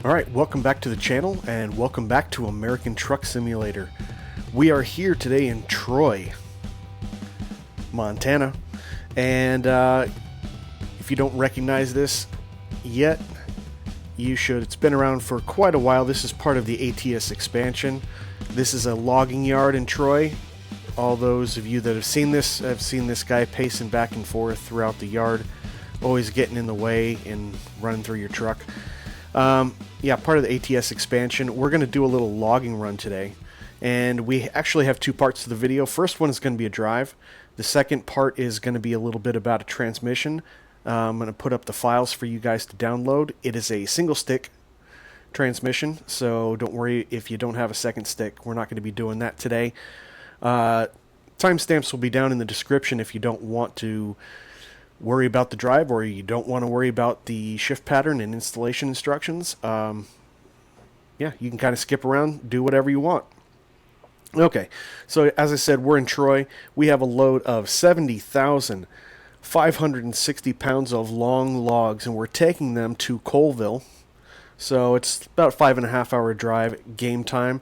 Alright, welcome back to the channel and welcome back to American Truck Simulator. We are here today in Troy, Montana, and if you don't recognize this yet, you should. It's been around for quite a while. This is part of the ATS Expansion. This is a logging yard in Troy. All those of you that have seen this have seen this guy pacing back and forth throughout the yard, always getting in the way and running through your truck. Yeah, part of the ATS Expansion. We're going to do a little logging run today, and we actually have two parts to the video. First one is going to be a drive. The second part is going to be a little bit about a transmission. I'm going to put up the files for you guys to download. It is a single stick transmission, so don't worry if you don't have a second stick. We're not going to be doing that today. Timestamps will be down in the description if you don't want to worry about the drive, or you don't want to worry about the shift pattern and installation instructions. Yeah, you can kind of skip around, do whatever you want. Okay, so as I said, we're in Troy. We have a load of 70,560 pounds of long logs, and we're taking them to Colville. So it's about a 5.5 hour drive, game time.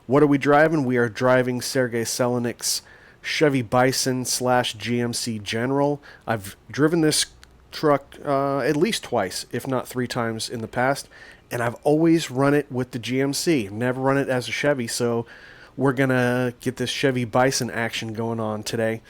What are we driving? We are driving Sergei Selonik's Chevy Bison / GMC General. I've driven this truck at least twice, if not 3 times in the past, and I've always run it with the GMC. Never run it as a Chevy, so we're gonna get this Chevy Bison action going on today.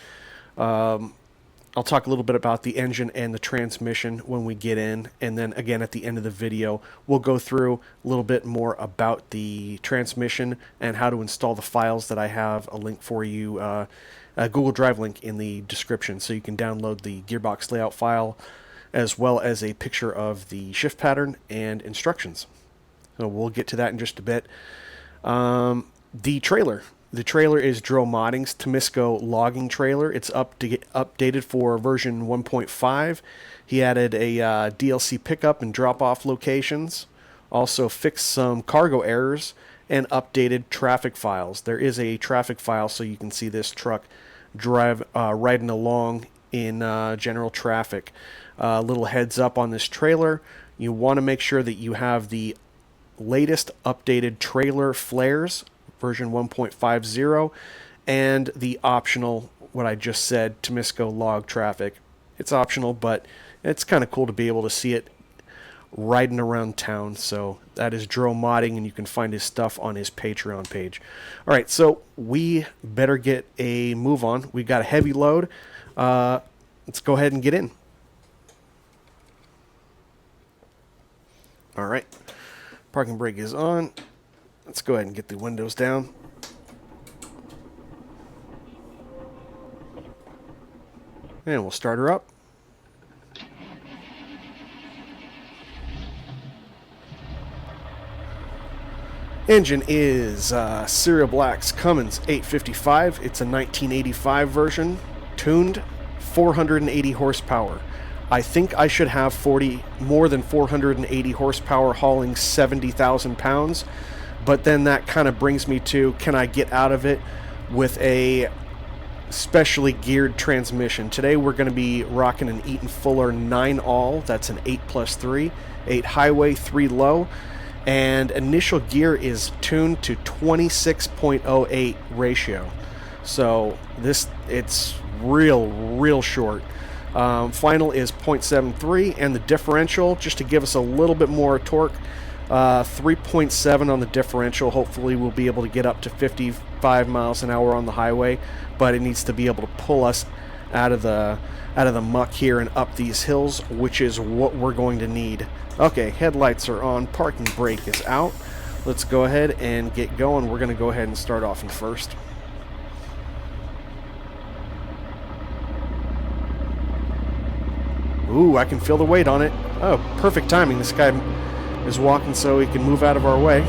I'll talk a little bit about the engine and the transmission when we get in, and then again at the end of the video we'll go through a little bit more about the transmission and how to install the files that I have a link for you, a Google Drive link in the description, so you can download the gearbox layout file as well as a picture of the shift pattern and instructions. So we'll get to that in just a bit. The trailer is Joe Modding's Temisko Logging trailer. It's updated for version 1.5. He added a DLC pickup and drop-off locations, also fixed some cargo errors, and updated traffic files. There is a traffic file so you can see this truck riding along in general traffic. Little heads up on this trailer. You want to make sure that you have the latest updated trailer flares, version 1.50, and the optional, what I just said, Temisko log traffic. It's optional, but it's kind of cool to be able to see it riding around town. So that is Joe Modding, and you can find his stuff on his Patreon page. All right, so we better get a move on. We've got a heavy load. Let's go ahead and get in. All right, parking brake is on. Let's go ahead and get the windows down. And we'll start her up. Engine is Serial Black's Cummins 855. It's a 1985 version, tuned, 480 horsepower. I think I should have more than 480 horsepower hauling 70,000 pounds. But then that kind of brings me to, can I get out of it with a specially geared transmission? Today we're going to be rocking an Eaton Fuller 9-all. That's an 8+3, 8 highway, 3 low. And initial gear is tuned to 26.08 ratio. So it's real short. Final is 0.73, and the differential, just to give us a little bit more torque, 3.7 on the differential. Hopefully we'll be able to get up to 55 miles an hour on the highway, but it needs to be able to pull us out of the muck here and up these hills, which is what we're going to need. Okay, headlights are on, parking brake is out. Let's go ahead and get going. We're going to go ahead and start off in first. Ooh, I can feel the weight on it. Oh, perfect timing. This guy is walking so he can move out of our way.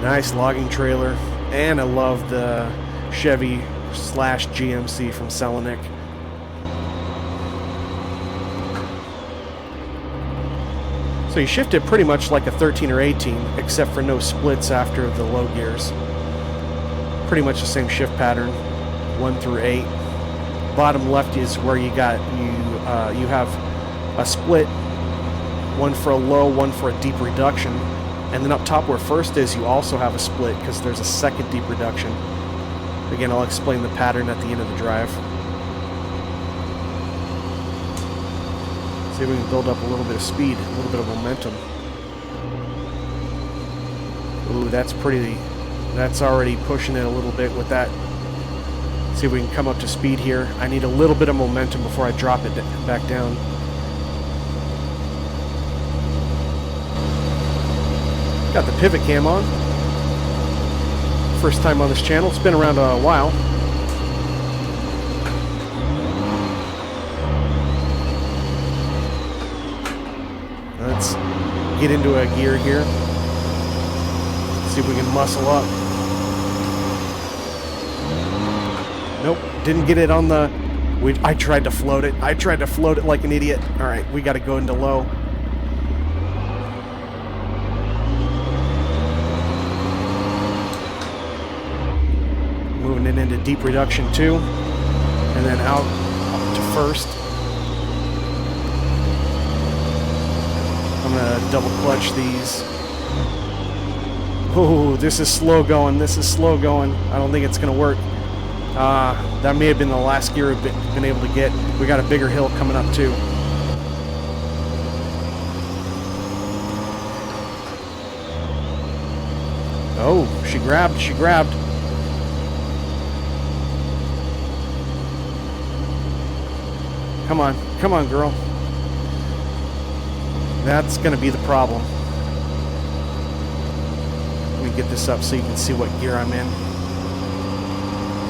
Nice logging trailer, and I love the Chevy / GMC from Selonik. So you shift it pretty much like a 13 or 18, except for no splits after the low gears. Pretty much the same shift pattern, 1 through 8. Bottom left is where you have a split, one for a low, one for a deep reduction. And then up top where first is, you also have a split because there's a second deep reduction. Again, I'll explain the pattern at the end of the drive. See if we can build up a little bit of speed, a little bit of momentum. Ooh, that's pretty, that's already pushing it a little bit with that. See if we can come up to speed here. I need a little bit of momentum before I drop it back down. Got the pivot cam on. First time on this channel. It's been around a while. Let's get into a gear here. See if we can muscle up. Nope, didn't get it on the... I tried to float it. I tried to float it like an idiot. Alright, we got to go into low. Moving it into deep reduction 2. And then out to first. I'm going to double clutch these. Oh, this is slow going. This is slow going. I don't think it's going to work. That may have been the last gear we've been able to get. We got a bigger hill coming up too. Oh, she grabbed. Come on, girl. That's going to be the problem. Let me get this up so you can see what gear I'm in.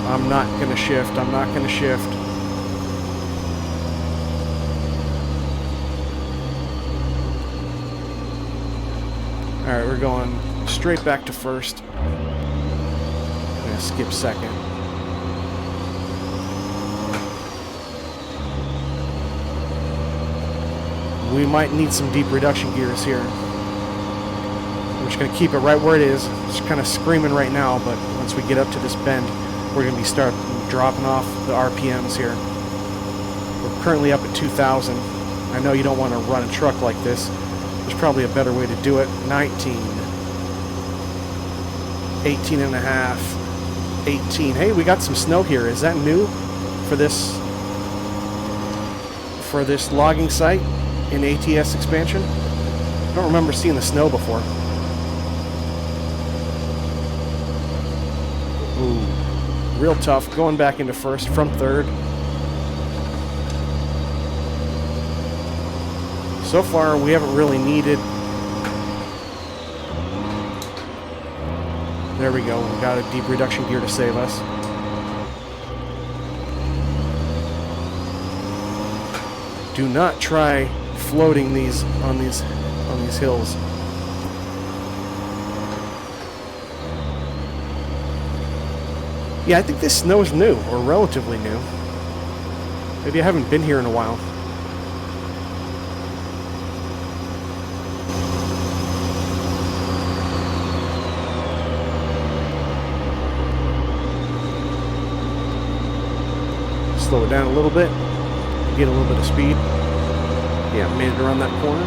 I'm not going to shift. I'm not going to shift. Alright, we're going straight back to first. I'm going to skip second. We might need some deep reduction gears here. I'm just going to keep it right where it is. It's kind of screaming right now, but once we get up to this bend, we're going to start dropping off the RPMs here. We're currently up at 2,000. I know you don't want to run a truck like this. There's probably a better way to do it. 19. 18 and a half. 18. Hey, we got some snow here. Is that new for this logging site in ATS Expansion? I don't remember seeing the snow before. Ooh. Real tough, going back into first from third. So far, we haven't really needed... There we go, we got a deep reduction gear to save us. Do not try floating these on these hills. Yeah, I think this snow is new, or relatively new. Maybe I haven't been here in a while. Slow it down a little bit, get a little bit of speed. Yeah, made it around that corner.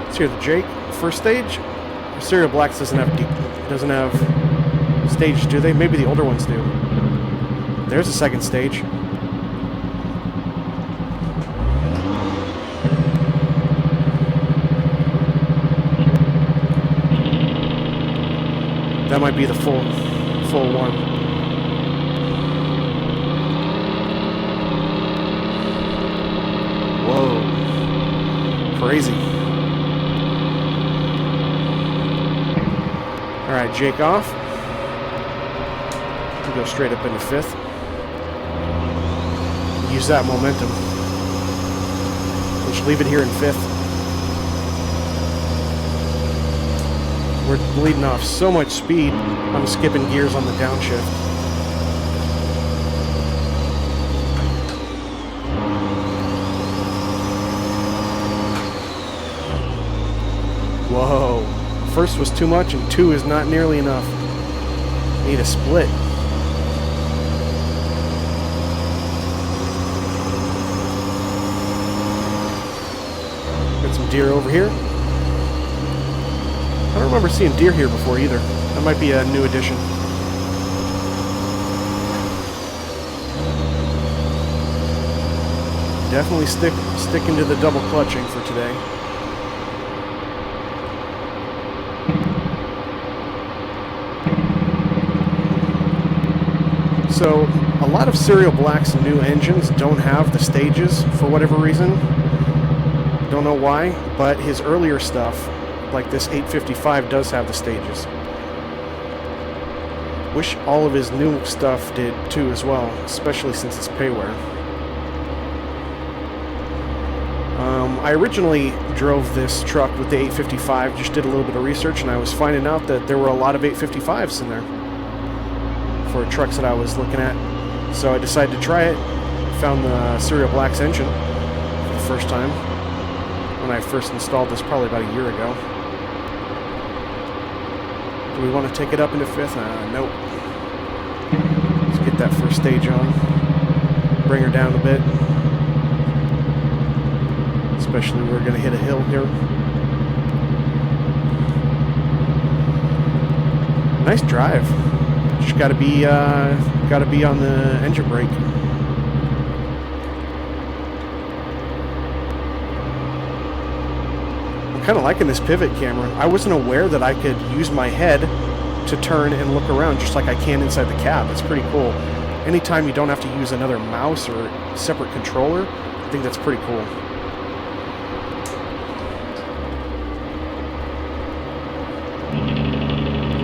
Let's hear the Jake. First stage, Serial Blacks doesn't have stages, do they? Maybe the older ones do. There's a second stage. That might be the full one. Whoa, crazy. Alright, Jake off. We'll go straight up into fifth. Use that momentum. We'll just leave it here in fifth. We're bleeding off so much speed, I'm skipping gears on the downshift. Whoa. First was too much and 2 is not nearly enough. Need a split. Got some deer over here. I don't remember seeing deer here before either. That might be a new addition. Definitely sticking to the double clutching for today. So, a lot of Serial Black's new engines don't have the stages for whatever reason. Don't know why, but his earlier stuff, like this 855, does have the stages. Wish all of his new stuff did too as well, especially since it's payware. I originally drove this truck with the 855, just did a little bit of research, and I was finding out that there were a lot of 855s in there for trucks that I was looking at. So I decided to try it. Found the Serial Black's engine for the first time when I first installed this probably about a year ago. Do we want to take it up into 5th? Nope. Let's get that first stage on. Bring her down a bit. Especially we're going to hit a hill here. Nice drive. Just got to be on the engine brake. I'm kind of liking this pivot camera. I wasn't aware that I could use my head to turn and look around just like I can inside the cab. It's pretty cool. Anytime you don't have to use another mouse or separate controller, I think that's pretty cool.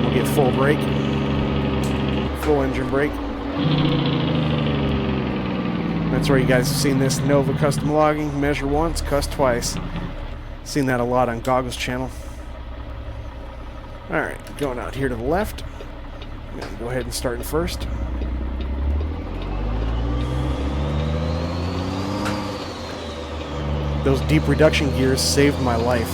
We'll get full brake. Full engine brake. That's where you guys have seen this Nova custom logging. Measure once, cuss twice. Seen that a lot on Goggles channel. Alright, going out here to the left. I'm going to go ahead and start in first. Those deep reduction gears saved my life.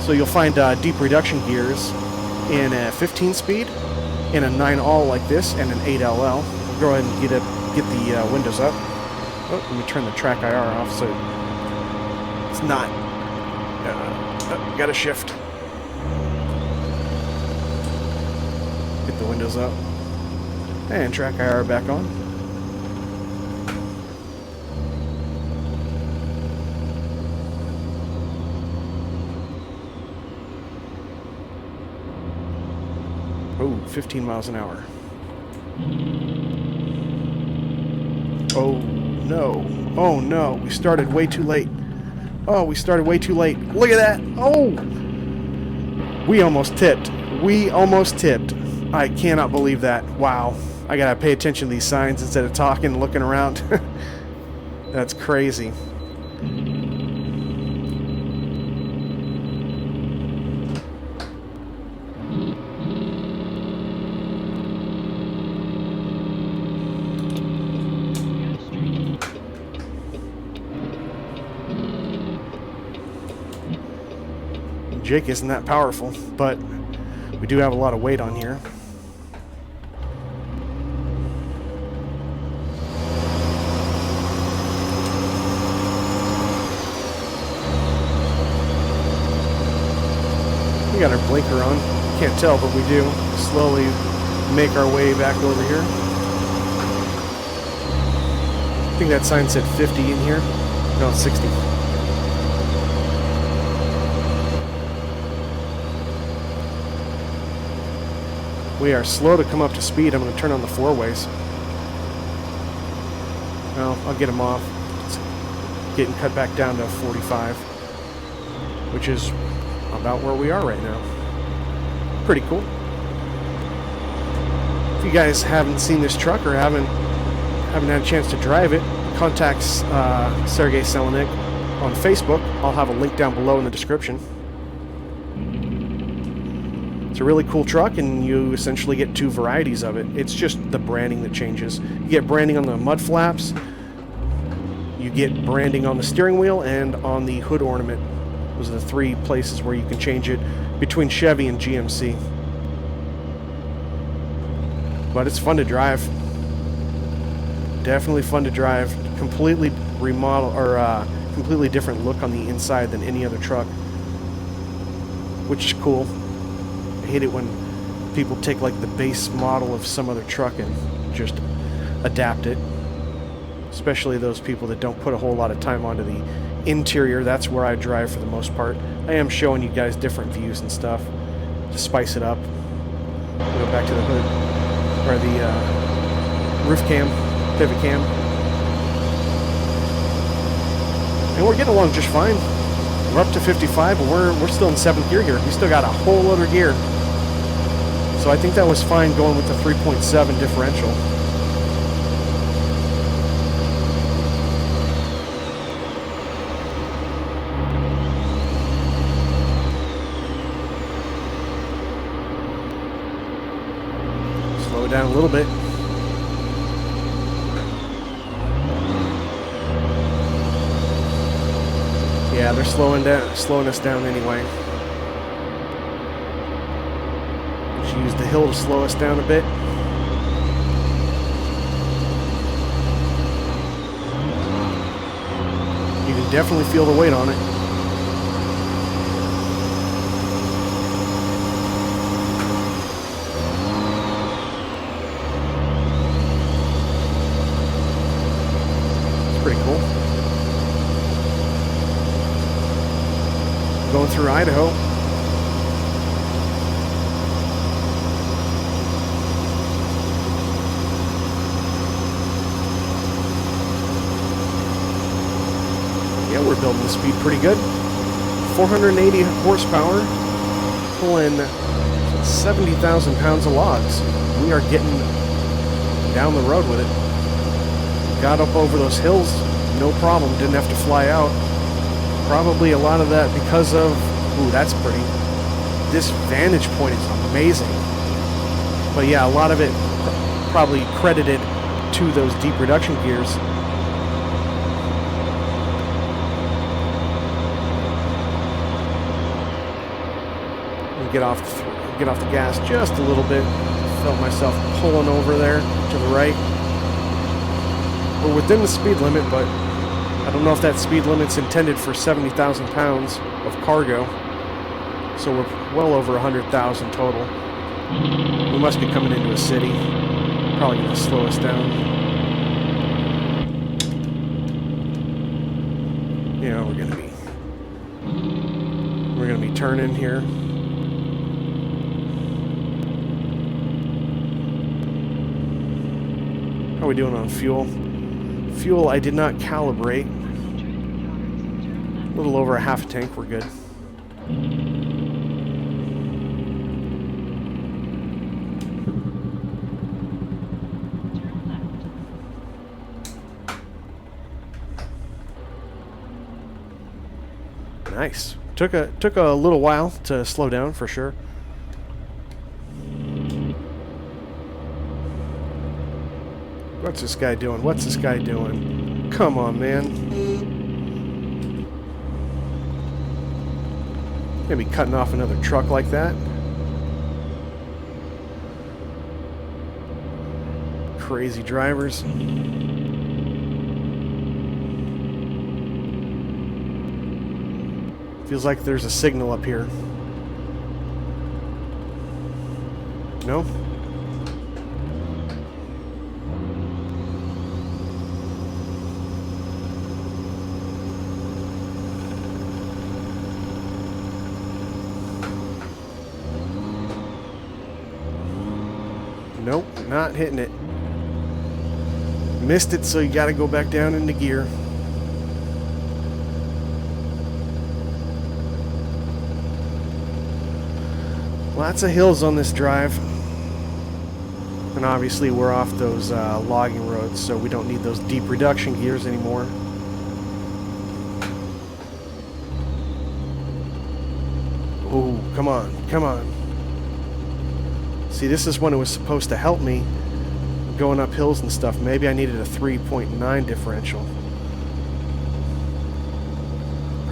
So you'll find deep reduction gears in a 15 speed, in a 9-all like this, and an 8LL. We'll go ahead and get the windows up. Oh, let me turn the track IR off so it's not. Got to shift. Get the windows up. And track IR back on. Oh, 15 miles an hour. Oh, no. Oh, no. We started way too late. Oh, we started way too late. Look at that. Oh! We almost tipped. We almost tipped. I cannot believe that. Wow. I gotta pay attention to these signs instead of talking and looking around. That's crazy. Jake isn't that powerful, but we do have a lot of weight on here. We got our blinker on. Can't tell, but we do. Slowly make our way back over here. I think that sign said 50 in here. No, it's 60. We are slow to come up to speed. I'm going to turn on the four-ways. Well, I'll get them off. It's getting cut back down to 45, which is about where we are right now. Pretty cool. If you guys haven't seen this truck or haven't had a chance to drive it, contact Sergei Selonik on Facebook. I'll have a link down below in the description. It's a really cool truck, and you essentially get two varieties of it. It's just the branding that changes. You get branding on the mud flaps. You get branding on the steering wheel and on the hood ornament. Those are the 3 places where you can change it between Chevy and GMC. But it's fun to drive. Definitely fun to drive. Completely remodel or completely different look on the inside than any other truck, which is cool. I hate it when people take like the base model of some other truck and just adapt it. Especially those people that don't put a whole lot of time onto the interior. That's where I drive for the most part. I am showing you guys different views and stuff to spice it up. We'll go back to the hood, or the roof cam, pivot cam. And we're getting along just fine. We're up to 55, but we're still in 7th gear here. We still got a whole other gear. So I think that was fine going with the 3.7 differential. Slow it down a little bit. Yeah, they're slowing us down anyway. Just use the hill to slow us down a bit. You can definitely feel the weight on it. It's pretty cool. Going through Idaho. Yeah, we're building the speed pretty good. 480 horsepower, pulling 70,000 pounds of logs. We are getting down the road with it. Got up over those hills, no problem, didn't have to fly out. Probably a lot of that because of, ooh, that's pretty. This vantage point is amazing. But yeah, a lot of it probably credited to those deep reduction gears. Get off the gas just a little bit. Felt myself pulling over there to the right. We're within the speed limit, but I don't know if that speed limit's intended for 70,000 pounds of cargo. So we're well over 100,000 total. We must be coming into a city. Probably going to slow us down. Yeah, we're going to be turning here. How are we doing on fuel? Fuel I did not calibrate. A little over a half tank, we're good. Nice. Took a little while to slow down for sure. What's this guy doing? What's this guy doing? Come on, man. Maybe cutting off another truck like that. Crazy drivers. Feels like there's a signal up here. No? Nope, not hitting it. Missed it, so you gotta go back down into gear. Lots of hills on this drive. And obviously we're off those logging roads, so we don't need those deep reduction gears anymore. Ooh, come on, come on. See, this is when it was supposed to help me going up hills and stuff. Maybe I needed a 3.9 differential.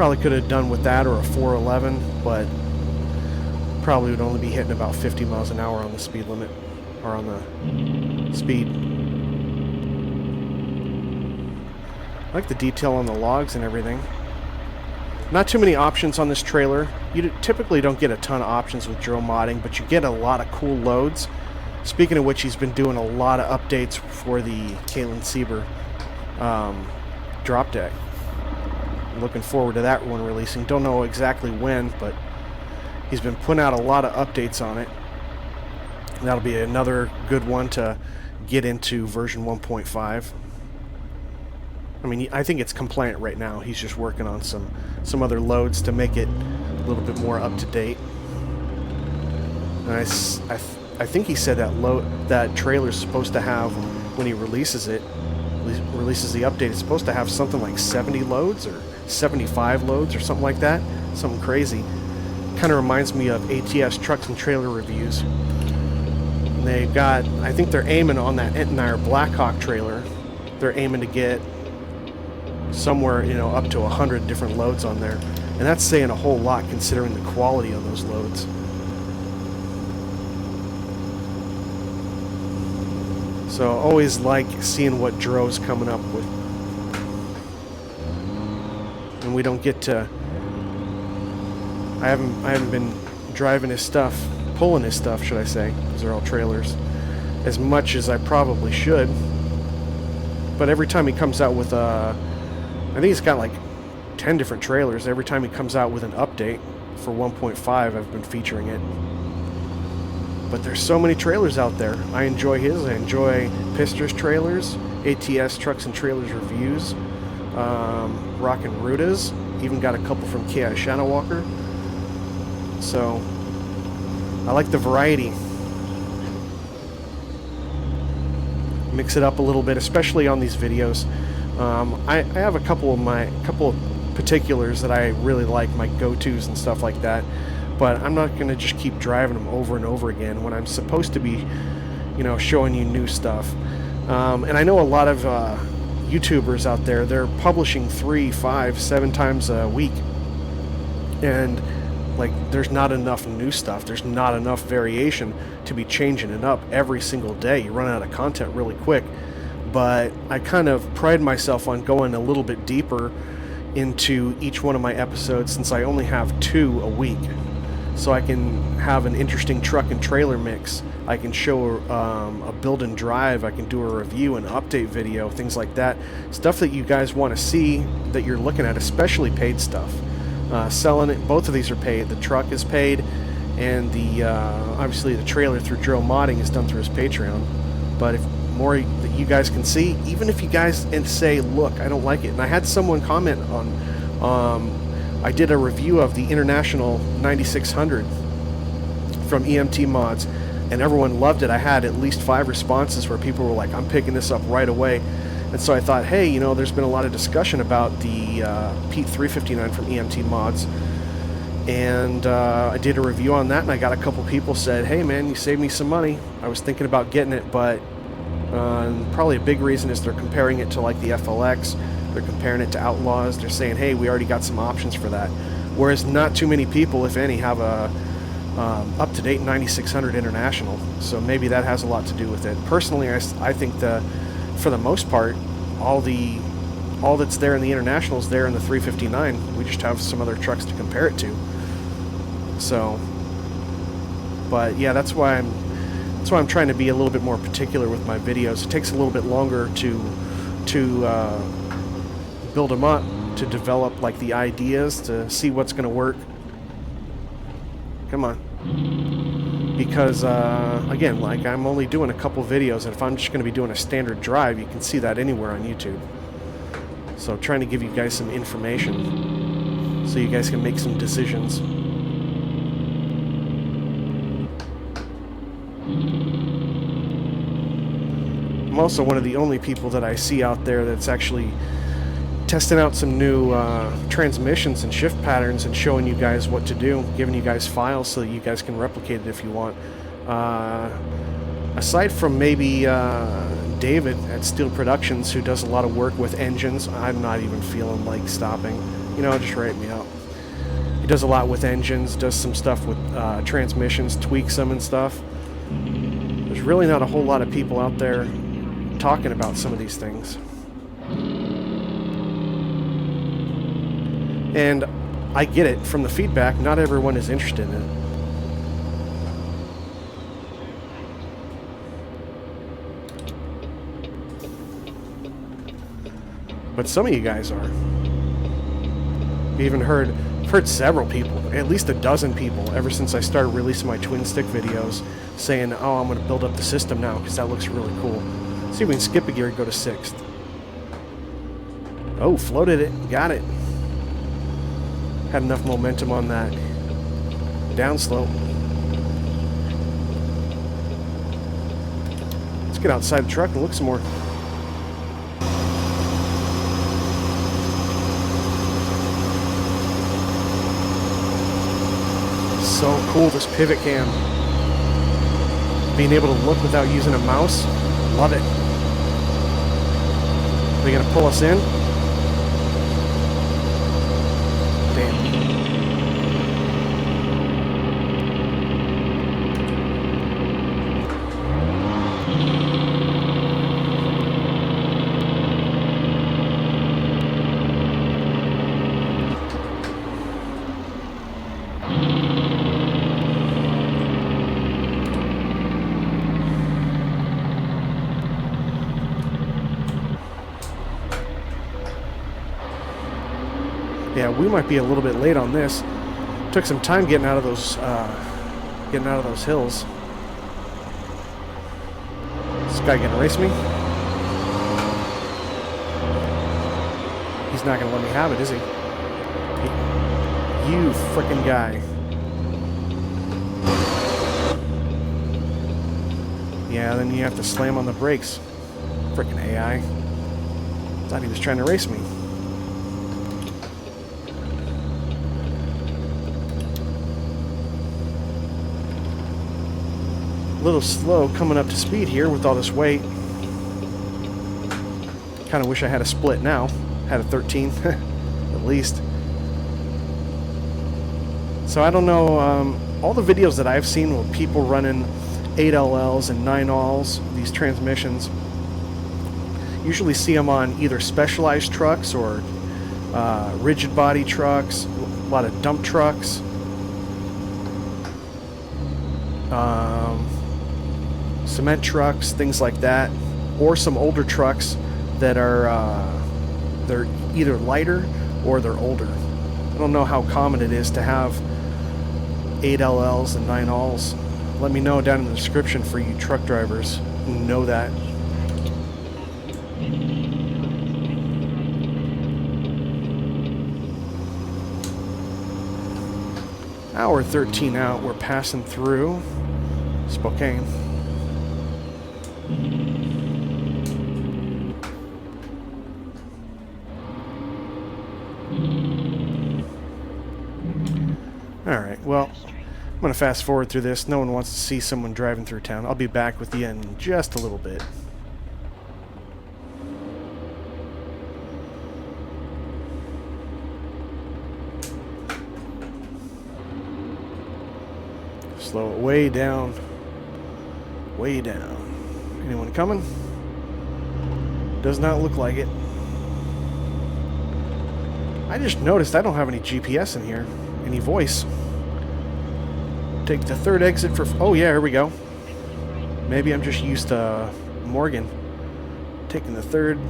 Probably could have done with that or a 411, but probably would only be hitting about 50 miles an hour on the speed limit, or on the speed. I like the detail on the logs and everything. Not too many options on this trailer. You typically don't get a ton of options with drill modding, but you get a lot of cool loads. Speaking of which, he's been doing a lot of updates for the Kalen Sieber drop deck. Looking forward to that one releasing. Don't know exactly when, but he's been putting out a lot of updates on it. That'll be another good one to get into version 1.5. I mean, I think it's compliant right now. He's just working on some other loads to make it a little bit more up to date. And I think he said that trailer's supposed to have, when he releases it, releases the update, it's supposed to have something like 70 loads or 75 loads or something like that. Something crazy. Kind of reminds me of ATS trucks and trailer reviews. And they've got, I think they're aiming on that Entire Blackhawk trailer. They're aiming to get somewhere, you know, up to 100 different loads on there. And that's saying a whole lot considering the quality of those loads. So always like seeing what Dro's coming up with. And we don't get to, I haven't been driving his stuff, pulling his stuff, should I say, because they're all trailers, as much as I probably should. But every time he comes out with a, I think he's got like 10 different trailers. Every time he comes out with an update for 1.5, I've been featuring it. But there's so many trailers out there. I enjoy his. I enjoy Pister's trailers, ATS Trucks and Trailers Reviews, Rockin' Ruda's. Even got a couple from KI Shadow Walker. So I like the variety. Mix it up a little bit, especially on these videos. I have a couple of particulars that I really like, my go-tos and stuff like that. But I'm not going to just keep driving them over and over again when I'm supposed to be, you know, showing you new stuff. And I know a lot of YouTubers out there, they're publishing 3, 5, 7 times a week. And, like, there's not enough new stuff. There's not enough variation to be changing it up every single day. You run out of content really quick. But I kind of pride myself on going a little bit deeper into each one of my episodes, since I only have 2 a week. So I can have an interesting truck and trailer mix. I can show a build and drive. I can do a review, an update video, things like that. Stuff that you guys want to see that you're looking at, especially paid stuff. Selling it, both of these are paid. The truck is paid, and the obviously the trailer through Drill Modding is done through his Patreon. But if more that you guys can see, even if you guys say, look, I don't like it. And I had someone comment on, I did a review of the International 9600 from EMT Mods, and everyone loved it. I had at least 5 responses where people were like, I'm picking this up right away. And so I thought, hey, you know, there's been a lot of discussion about the Pete 359 from EMT Mods. And I did a review on that, and I got a couple people said, hey man, you saved me some money. I was thinking about getting it, but probably a big reason is they're comparing it to like the FLX. They're comparing it to Outlaws. They're saying, hey, we already got some options for that. Whereas not too many people, if any, have a up-to-date 9600 International. So maybe that has a lot to do with it. Personally, I think for the most part, all that's there in the International is there in the 359. We just have some other trucks to compare it to. So, but yeah, that's why I'm trying to be a little bit more particular with my videos. It takes a little bit longer to build them up, to develop like the ideas, to see what's going to work. Come on. Because again, like, I'm only doing a couple videos, and if I'm just going to be doing a standard drive, you can see that anywhere on YouTube. So I'm trying to give you guys some information so you guys can make some decisions. I'm also one of the only people that I see out there that's actually testing out some new transmissions and shift patterns and showing you guys what to do, giving you guys files so that you guys can replicate it if you want. Aside from maybe David at Steel Productions, who does a lot of work with engines, I'm not even feeling like stopping. You know, just write me out. He does a lot with engines, does some stuff with transmissions, tweaks them and stuff. There's really not a whole lot of people out there talking about some of these things. And I get it from the feedback, not everyone is interested in it. But some of you guys are. You even heard several people, at least a dozen people, ever since I started releasing my twin stick videos, saying, oh, I'm going to build up the system now because that looks really cool. See if we can skip a gear and go to 6th. Oh, floated it. Got it. Had enough momentum on that downslope. Let's get outside the truck and look some more. So cool, this pivot cam. Being able to look without using a mouse. Love it. Are they going to pull us in? Damn. Yeah, we might be a little bit late on this. Took some time getting out of those hills. This guy gonna race me? He's not gonna let me have it, is he? You frickin' guy. Yeah, then you have to slam on the brakes. Frickin' AI. Thought he was trying to race me. A little slow coming up to speed here with all this weight. Kind of wish I had a split now. Had a 13 at least. So I don't know, all the videos that I've seen with people running 8LLs and 9Ls, these transmissions, usually see them on either specialized trucks or rigid body trucks, a lot of dump trucks. Cement trucks, things like that, or some older trucks that are they're either lighter or they're older. I don't know how common it is to have 8LLs and 9Ls. Let me know down in the description for you truck drivers who know that. Hour 13 out, we're passing through Spokane. Alright, well, I'm going to fast forward through this. No one wants to see someone driving through town. I'll be back with you in just a little bit. Slow it way down. Way down. Anyone coming? Does not look like it. I just noticed I don't have any GPS in here. Any voice. Take the third exit for... Oh yeah, here we go. Maybe I'm just used to Morgan. Taking the third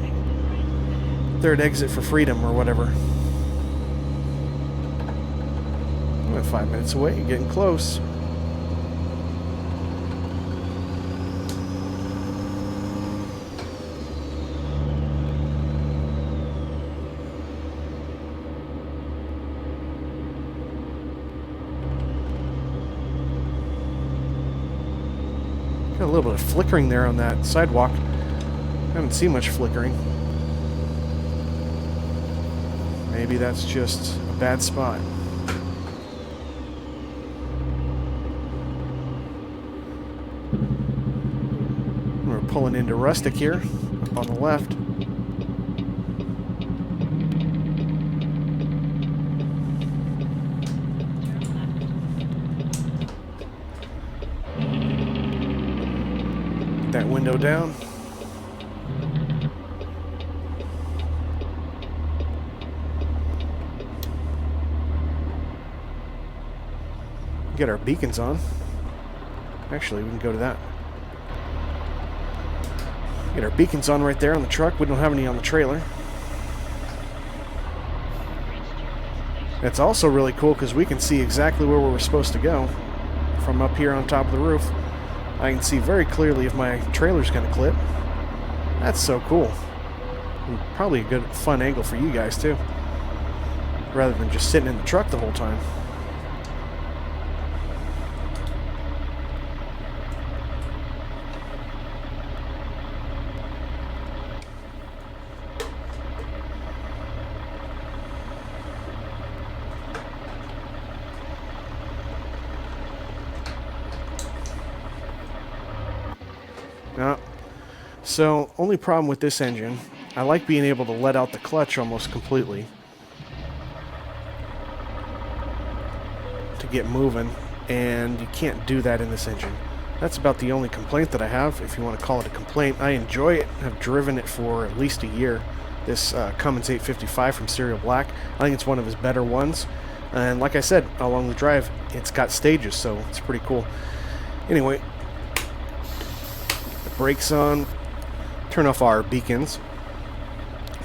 exit for freedom or whatever. I'm at 5 minutes away and getting close. Got a little bit of flickering there on that sidewalk. I haven't seen much flickering. Maybe that's just a bad spot. We're pulling into Rustic here, up on the left. that window down. Get our beacons on. Actually, we can go to that. Get our beacons on right there on the truck. We don't have any on the trailer. It's also really cool because we can see exactly where we're supposed to go from up here on top of the roof. I can see very clearly if my trailer's going to clip. That's so cool. And probably a good, fun angle for you guys too, rather than just sitting in the truck the whole time. So, only problem with this engine, I like being able to let out the clutch almost completely to get moving, and you can't do that in this engine. That's about the only complaint that I have, if you want to call it a complaint. I enjoy it. I've driven it for at least a year. This Cummins 855 from Serial Black. I think it's one of his better ones. And like I said, along the drive, it's got stages, so it's pretty cool. Anyway, the brakes on. Turn off our beacons.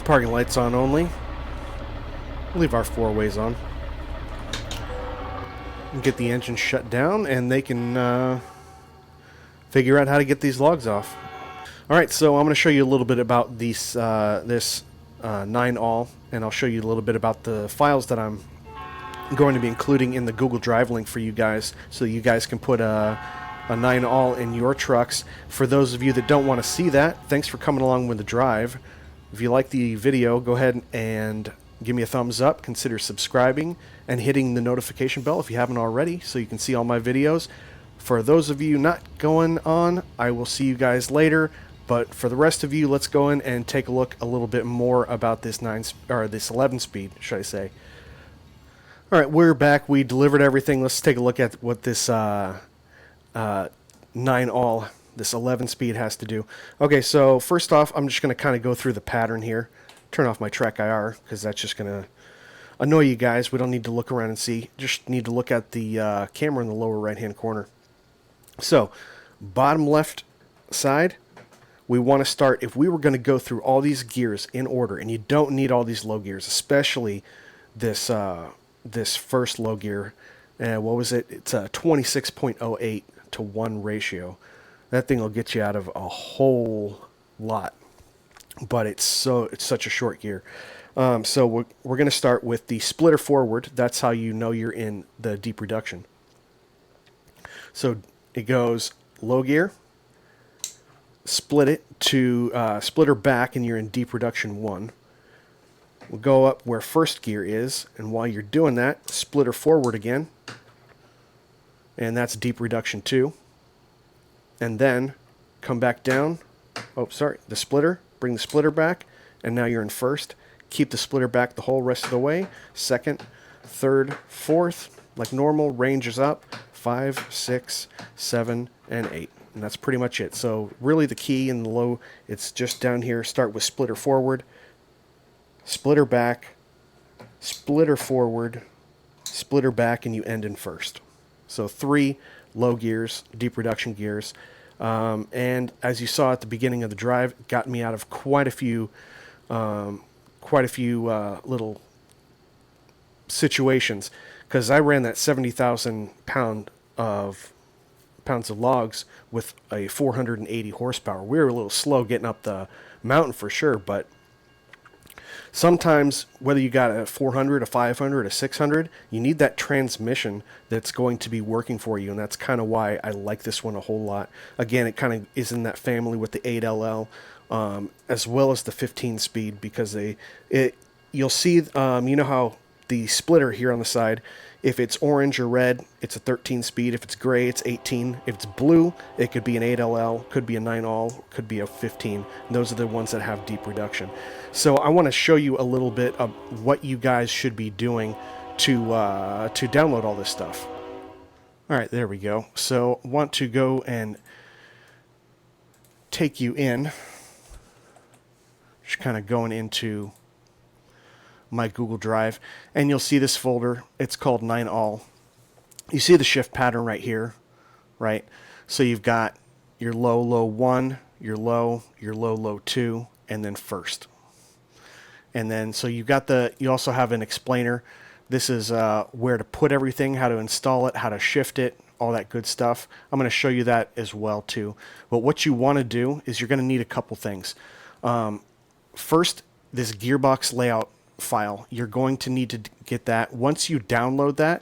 Parking lights on only. Leave our four-ways on. And get the engine shut down, and they can figure out how to get these logs off. Alright, so I'm going to show you a little bit about this 9-all, and I'll show you a little bit about the files that I'm going to be including in the Google Drive link for you guys, so you guys can put a 9-all in your trucks. For those of you that don't want to see that, thanks for coming along with the drive. If you like the video, go ahead and give me a thumbs up, consider subscribing, and hitting the notification bell if you haven't already, so you can see all my videos. For those of you not going on, I will see you guys later, but for the rest of you, let's go in and take a look a little bit more about this 11 speed, should I say. Alright, we're back. We delivered everything. Let's take a look at what this 9-all, this 11 speed has to do. Okay, so first off, I'm just going to kind of go through the pattern here. Turn off my track IR, because that's just going to annoy you guys. We don't need to look around and see. Just need to look at the camera in the lower right hand corner. So, bottom left side, we want to start, if we were going to go through all these gears in order, and you don't need all these low gears, especially this this first low gear. And what was it? It's a 26.08 to 1 ratio. That thing will get you out of a whole lot, but it's such a short gear. So we're going to start with the splitter forward. That's how you know you're in the deep reduction. So it goes low gear, split it to splitter back, and you're in deep reduction 1. We'll go up where first gear is, and while you're doing that, splitter forward again, and that's deep reduction 2. And then come back down. Oh, sorry, the splitter. Bring the splitter back, and now you're in first. Keep the splitter back the whole rest of the way. Second, third, fourth, like normal. Ranges up 5, 6, 7, and 8. And that's pretty much it. So really the key in the low, it's just down here. Start with splitter forward, splitter back, splitter forward, splitter back, and you end in first. So 3 low gears, deep reduction gears. And as you saw at the beginning of the drive, it got me out of quite a few little situations, because I ran that 70,000 pounds of logs with a 480 horsepower. We were a little slow getting up the mountain for sure, but sometimes, whether you got a 400, a 500, a 600, you need that transmission that's going to be working for you, and that's kind of why I like this one a whole lot. Again, it kind of is in that family with the 8LL, as well as the 15 speed, because you'll see, you know how the splitter here on the side, if it's orange or red, it's a 13 speed. If it's gray, it's 18. If it's blue, it could be an 8LL, could be a 9-all, could be a 15. And those are the ones that have deep reduction. So I want to show you a little bit of what you guys should be doing to download all this stuff. All right, there we go. So I want to go and take you in, just kind of going into my Google Drive, and you'll see this folder. It's called 9all. You see the shift pattern right here, right? So you've got your low, low 1, your low, low 2, and then first. And then, so you've got you also have an explainer. This is where to put everything, how to install it, how to shift it, all that good stuff. I'm going to show you that as well too. But what you want to do is you're going to need a couple things. First, this gearbox layout file. You're going to need to get that. Once you download that,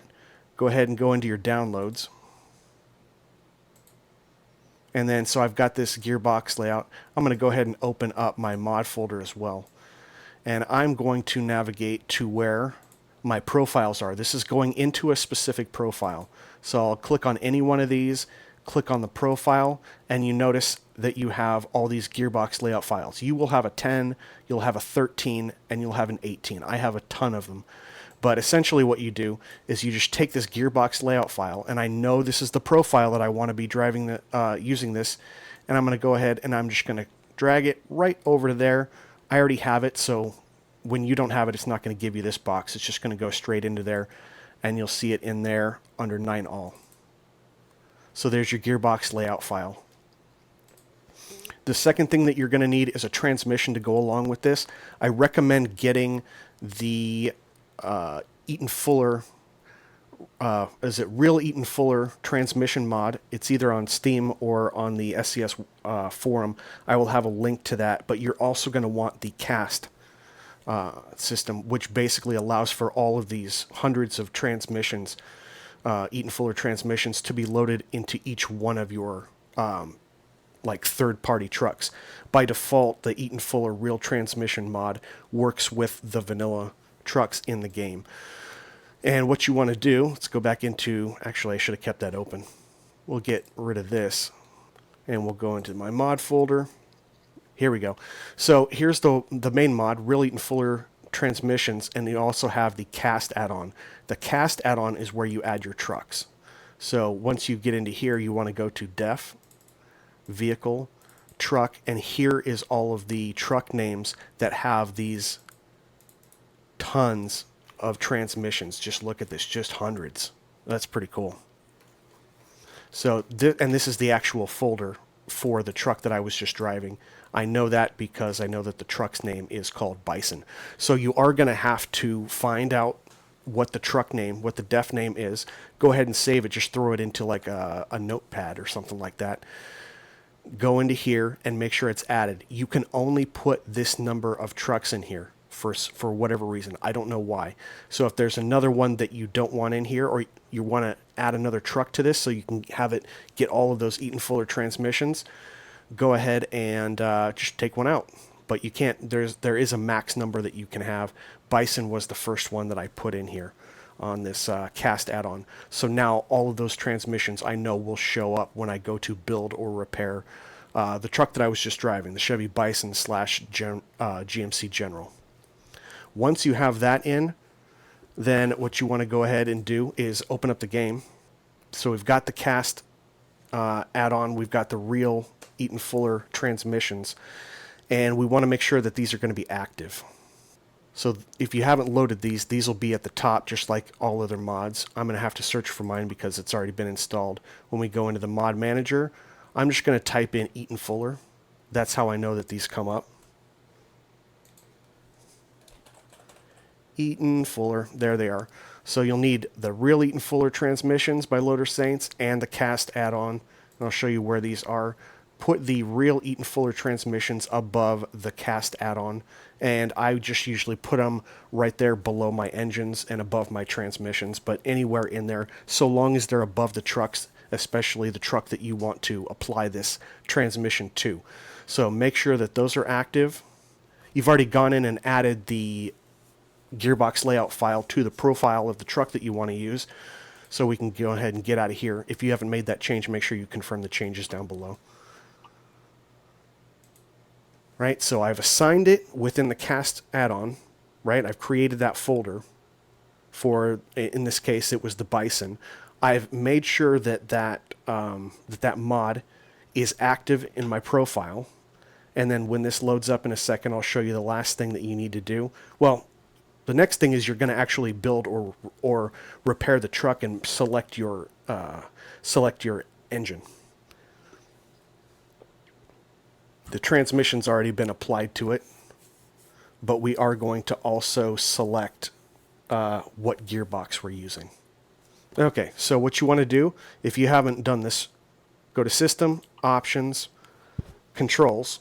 go ahead and go into your downloads. And then, so I've got this gearbox layout. I'm going to go ahead and open up my mod folder as well. And I'm going to navigate to where my profiles are. This is going into a specific profile. So I'll click on any one of these, click on the profile, and you notice that you have all these gearbox layout files. You will have a 10, you'll have a 13, and you'll have an 18. I have a ton of them. But essentially what you do is you just take this gearbox layout file, and I know this is the profile that I want to be driving using this, and I'm going to go ahead and I'm just going to drag it right over to there. I already have it, so when you don't have it, it's not going to give you this box. It's just going to go straight into there, and you'll see it in there under 9all. So there's your gearbox layout file. The second thing that you're going to need is a transmission to go along with this. I recommend getting the Eaton Fuller, is it Real Eaton Fuller transmission mod? It's either on Steam or on the SCS forum. I will have a link to that, but you're also going to want the cast system, which basically allows for all of these hundreds of transmissions, Eaton Fuller transmissions, to be loaded into each one of your like third-party trucks. By default, the Eaton Fuller Real Transmission mod works with the vanilla trucks in the game. And what you want to do, let's go back into, actually I should have kept that open. We'll get rid of this and we'll go into my mod folder. Here we go. So here's the main mod, Real Eaton Fuller transmissions, and you also have the cast add-on. The cast add-on is where you add your trucks. So once you get into here, you want to go to Def, Vehicle, Truck, and here is all of the truck names that have these tons of transmissions. Just look at this, just hundreds. That's pretty cool. So, and this is the actual folder for the truck that I was just driving. I know that because I know that the truck's name is called Bison. So you are going to have to find out what the truck name, what the def name is. Go ahead and save it. Just throw it into like a notepad or something like that. Go into here and make sure it's added. You can only put this number of trucks in here for whatever reason. I don't know why. So if there's another one that you don't want in here, or you want to add another truck to this so you can have it get all of those Eaton Fuller transmissions, go ahead and just take one out. But you can't, there is a max number that you can have. Bison was the first one that I put in here on this cast add-on. So now all of those transmissions I know will show up when I go to build or repair the truck that I was just driving, the Chevy Bison / GMC General. Once you have that in, then what you want to go ahead and do is open up the game. So we've got the cast add-on, we've got the real Eaton Fuller transmissions, and we want to make sure that these are going to be active. So if you haven't loaded these will be at the top just like all other mods. I'm going to have to search for mine because it's already been installed. When we go into the mod manager, I'm just going to type in Eaton Fuller. That's how I know that these come up. Eaton Fuller, there they are. So you'll need the real Eaton Fuller transmissions by Loader Saints and the cast add-on. And I'll show you where these are. Put the real Eaton Fuller transmissions above the cast add-on, and I just usually put them right there below my engines and above my transmissions, but anywhere in there, so long as they're above the trucks, especially the truck that you want to apply this transmission to. So make sure that those are active. You've already gone in and added the gearbox layout file to the profile of the truck that you want to use, so we can go ahead and get out of here. If you haven't made that change, make sure you confirm the changes down below. Right, so I've assigned it within the cast add-on, right? I've created that folder for, in this case, it was the Bison. I've made sure that that mod is active in my profile. And then when this loads up in a second, I'll show you the last thing that you need to do. Well, the next thing is you're going to actually build or repair the truck and select your engine. The transmission's already been applied to it, but we are going to also select what gearbox we're using. Okay, so what you want to do, if you haven't done this, go to System, Options, Controls,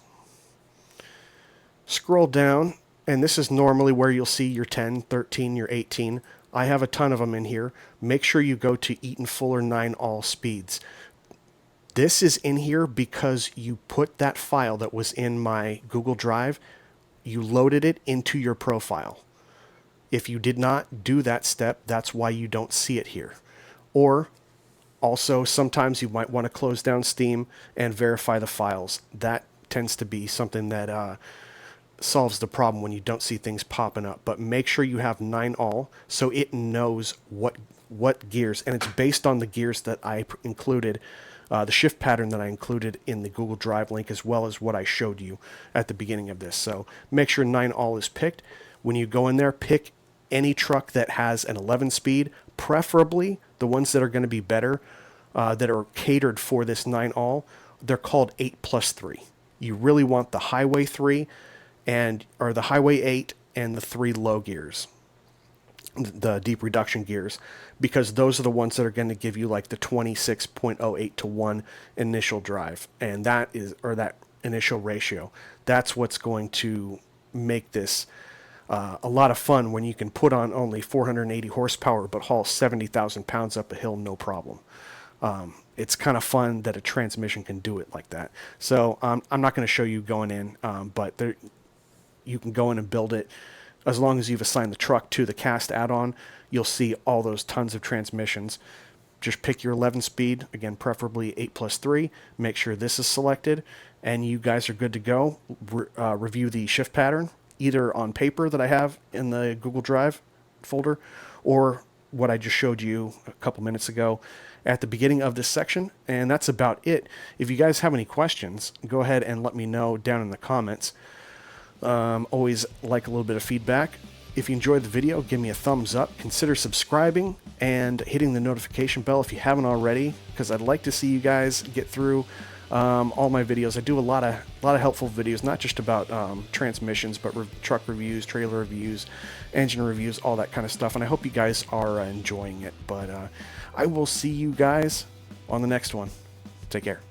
scroll down, and this is normally where you'll see your 10, 13, your 18. I have a ton of them in here. Make sure you go to Eaton Fuller 9 all speeds. This is in here because you put that file that was in my Google Drive, you loaded it into your profile. If you did not do that step, that's why you don't see it here. Or also, sometimes you might want to close down Steam and verify the files. That tends to be something that solves the problem when you don't see things popping up. But make sure you have 9 all so it knows what gears, and it's based on the gears that I included, the shift pattern that I included in the Google Drive link, as well as what I showed you at the beginning of this. So make sure 9 all is picked. When you go in there, pick any truck that has an 11 speed, preferably the ones that are going to be better, that are catered for this 9 all. They're called 8+3. You really want the Highway 3 or the Highway 8 and the 3 low gears, the deep reduction gears, because those are the ones that are going to give you like the 26.08 to 1 initial drive, and that initial ratio. That's what's going to make this a lot of fun when you can put on only 480 horsepower but haul 70,000 pounds up a hill no problem. It's kind of fun that a transmission can do it like that. So I'm not going to show you going in, but you can go in and build it. As long as you've assigned the truck to the cast add-on, you'll see all those tons of transmissions. Just pick your 11 speed, again, preferably 8+3. Make sure this is selected, and you guys are good to go. Review the shift pattern, either on paper that I have in the Google Drive folder, or what I just showed you a couple minutes ago at the beginning of this section. And that's about it. If you guys have any questions, go ahead and let me know down in the comments. Always like a little bit of feedback. If you enjoyed the video, give me a thumbs up. Consider subscribing and hitting the notification bell if you haven't already, because I'd like to see you guys get through all my videos. I do a lot of helpful videos, not just about transmissions, but truck reviews, trailer reviews, engine reviews, all that kind of stuff. And I hope you guys are enjoying it. But I will see you guys on the next one. Take care.